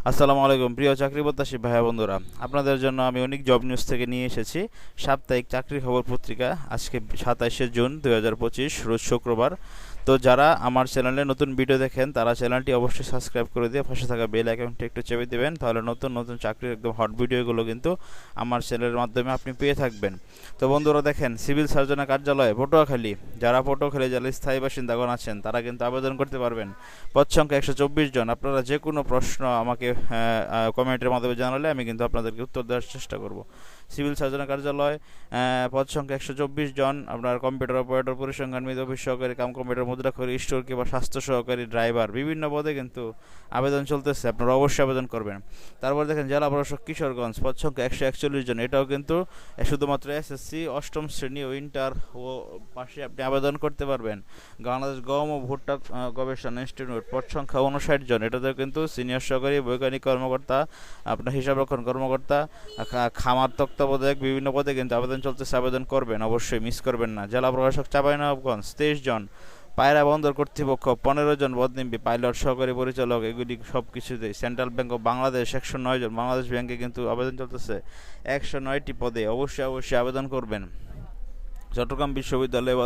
আসসালামু আলাইকুম প্রিয় চাকরি প্রত্যাশী ভাইয়া বন্ধুরা, আপনাদের জন্য আমি অনেক জব নিউজ থেকে নিয়ে এসেছি সাপ্তাহিক চাকরির খবর পত্রিকা। আজকে 27শে জুন 2025 রোজ শুক্রবার। তো যারা আমার চ্যানেলে নতুন ভিডিও দেখেন তারা চ্যানেলটি অবশ্যই সাবস্ক্রাইব করে দিয়ে পাশে থাকা বেল আইকনটি একটু চেপে দেবেন, তাহলে নতুন নতুন চাকরির একদম হট ভিডিওগুলো কিন্তু আমার চ্যানেলের মাধ্যমে আপনি পেয়ে থাকবেন। তো বন্ধুরা দেখেন, সিভিল সার্জনের কার্যালয়ে পটুয়াখালী, যারা পটুয়াখালী জেলার স্থায়ী বাসিন্দাগণ আছেন তারা কিন্তু আবেদন করতে পারবেন। পদ সংখ্যা 124 জন। আপনারা যে কোনো প্রশ্ন আমাকে কমেন্টের মাধ্যমে জানালে আমি কিন্তু আপনাদেরকে উত্তর দেওয়ার চেষ্টা করব। সিভিল সার্জনের কার্যালয়, পদ সংখ্যা 124 জন। আপনার কম্পিউটার অপারেটর, পরিসংখ্যানবিদ, অফিস সহকারী কাম কম্পিউটার মুদ্রাক্ষরী, স্টোর কিংবা স্বাস্থ্য সহকারী, ড্রাইভার, বিভিন্ন পদে কিন্তু আবেদন চলতেছে। আপনারা অবশ্যই আবেদন করবেন। তারপর দেখেন জেলা প্রশাসক কিশোরগঞ্জ, পদ সংখ্যা 141 জন। এটাও কিন্তু শুধুমাত্র এসএসসি অষ্টম শ্রেণী ও ইন্টার ও পাশে আপনি আবেদন করতে পারবেন। বাংলাদেশ গম ও ভুট্টা গবেষণা ইনস্টিটিউট, পদ সংখ্যা 59 জন। এটাতেও কিন্তু সিনিয়র সহকারী বৈজ্ঞানিক কর্মকর্তা, আপনার হিসাবরক্ষণ কর্মকর্তা, খামার তত্ত্বাবধায়ক, বিভিন্ন পদে কিন্তু আবেদন চলতেছে। আবেদন করবেন, অবশ্যই মিস করবেন না। জেলা প্রশাসক চাঁপাইনবাবগঞ্জ, 23 জন। পায়রা বন্দর কর্তৃপক্ষ 15 জন পদনিম্বী, পাইলট, সহকারী পরিচালক, এগুলি সব কিছুতেই। সেন্ট্রাল ব্যাংক অফ বাংলাদেশ 109 জন। বাংলাদেশ ব্যাংকে কিন্তু আবেদন চলতেছে 109টি পদে। অবশ্যই আবেদন করবেন। চট্টগ্রাম বিশ্ববিদ্যালয়ে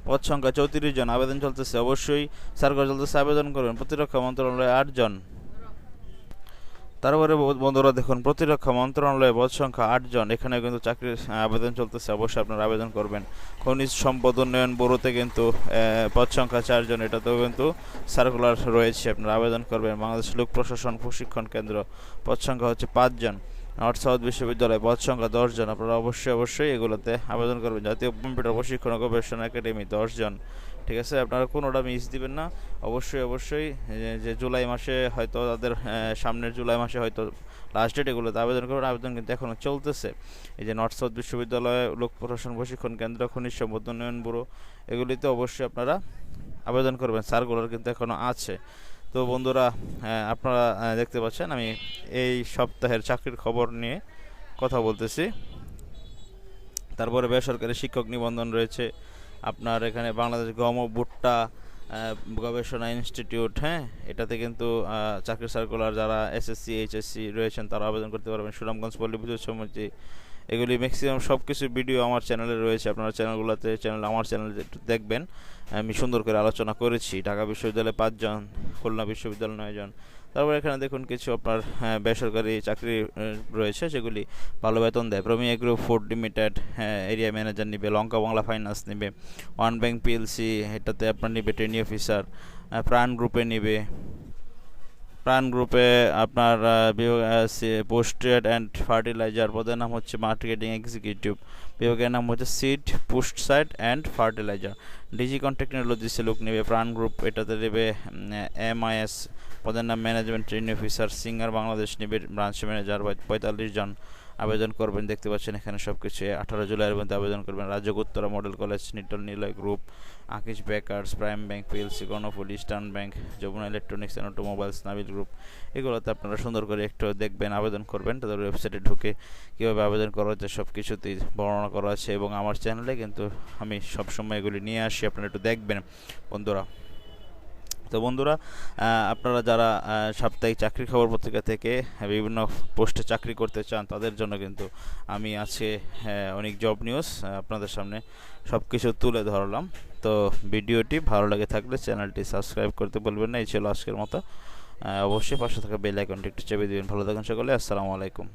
পদ সংখ্যা 34 জন। আবেদন চলতেছে, অবশ্যই সার্কুলার চলতেছে, আবেদন করবেন। প্রতিরক্ষা মন্ত্রণালয়ে 8 জন। তারপরে বন্ধুরা দেখুন, প্রতিরক্ষা মন্ত্রণালয়ে পদ সংখ্যা 8 জন। এখানে কিন্তু চাকরির আবেদন চলতেছে, অবশ্যই আপনারা আবেদন করবেন। খনিজ সম্পদ উন্নয়ন ব্যুরোতে কিন্তু পদ সংখ্যা 4 জন। এটাতেও কিন্তু সার্কুলার রয়েছে, আপনারা আবেদন করবেন। বাংলাদেশ লোক প্রশাসন প্রশিক্ষণ কেন্দ্র, পদ সংখ্যা হচ্ছে 5 জন। নর্থ সাউথ বিশ্ববিদ্যালয়, পদ সংখ্যা 10 জন। আপনারা অবশ্যই এগুলোতে আবেদন করবেন। জাতীয় কম্পিউটার প্রশিক্ষণ ও গবেষণা একাডেমি 10 জন। ঠিক আছে, আপনারা কোনোটা মিস দিবেন না। অবশ্যই যে জুলাই মাসে হয়তো তাদের সামনের জুলাই মাসে হয়তো লাস্ট ডেট, এগুলোতে আবেদন করবেন। আবেদন কিন্তু এখনও চলতেছে। এই যে নর্থ সাউথ বিশ্ববিদ্যালয়, লোক প্রশাসন প্রশিক্ষণ কেন্দ্র, খনিজ সম্পদ উন্নয়ন ব্যুরো, এগুলিতে অবশ্যই আপনারা আবেদন করবেন। সার্কুলার কিন্তু এখনও আছে। তো বন্ধুরা, আপনারা দেখতে পাচ্ছেন আমি এই সপ্তাহের চাকরির খবর নিয়ে কথা বলতেছি। তারপরে বেসরকারি শিক্ষক নিবন্ধন রয়েছে আপনার এখানে। বাংলাদেশ গম ও ভুট্টা গবেষণা ইনস্টিটিউট, এটাতে কিন্তু চাকরি সার্কুলার, যারা এসএসসি এইচএসসি রয়েছেন তারা আবেদন করতে পারবেন। সুনামগঞ্জ পল্লী বিদ্যুৎ সমিতি, এগুলি ম্যাক্সিমাম সব কিছু ভিডিও আমার চ্যানেলে রয়েছে। আপনারা আমার চ্যানেলে একটু দেখবেন। আমি সুন্দর করে আলোচনা করেছি। ঢাকা বিশ্ববিদ্যালয়ে 5 জন, খুলনা বিশ্ববিদ্যালয় 9 জন। তারপর এখানে দেখুন কিছু আপনার বেসরকারি চাকরি রয়েছে, যেগুলি ভালো বেতন দেয়। প্রমিয়া group food limited, area manager নিবে। লঙ্কা বাংলা ফাইন্যান্স নিবে। ওয়ান ব্যাংক পিএলসি, এটাতে আপনার নিবে ট্রেনি অফিসার। প্রাণ গ্রুপে নিবে। প্রাণ গ্রুপে আপনার পোস্টেড অ্যান্ড ফার্টিলাইজার, পদের নাম হচ্ছে মার্কেটিং এক্সিকিউটিভ, বিভাগের নাম হচ্ছে সিড, পোস্টসাইড অ্যান্ড ফার্টিলাইজার। ডিজিকন টেকনোলজিসে লোক নেবে প্রাণ গ্রুপ, এটাতে নেবে এমআইএস, পদের নাম management training officer. Singer Bangladesh নেবে ব্রাঞ্চ ম্যানেজার, 45 জন। আবেদন করবেন, দেখতে পাচ্ছেন এখানে সব কিছু। 18 জুলাইয়ের মধ্যে আবেদন করবেন। Rajuk Uttara Model College, Nitol Niloy Group, Akij Bakers, Prime Bank PLC, গণফুল, Eastern Bank, Jamuna Electronics and Automobiles, Nabil Group, এগুলোতে আপনারা সুন্দর করে একটু দেখবেন, আবেদন করবেন। তাদের ওয়েবসাইটে ঢুকে কীভাবে আবেদন করা হচ্ছে সব কিছুতেই বর্ণনা করা আছে, এবং আমার চ্যানেলে কিন্তু আমি সবসময় এগুলি নিয়ে আসি, আপনারা একটু দেখবেন বন্ধুরা। তো বন্ধুরা, আপনারা যারা সাপ্তাহিক চাকরির খবর পত্রিকা থেকে বিভিন্ন পোস্টে চাকরি করতে চান তাদের জন্য কিন্তু আমি আজকে অনেক জব নিউজ আপনাদের সামনে সব কিছু তুলে ধরলাম। তো ভিডিওটি ভালো লাগে থাকলে চ্যানেলটি সাবস্ক্রাইব করতে বলবেন না। এই ছিল আজকের মতো। অবশ্যই পাশে থাকা বেল আইকনটি একটু চেপে দিবেন। ভালো থাকুন সকলে, আসসালামু আলাইকুম।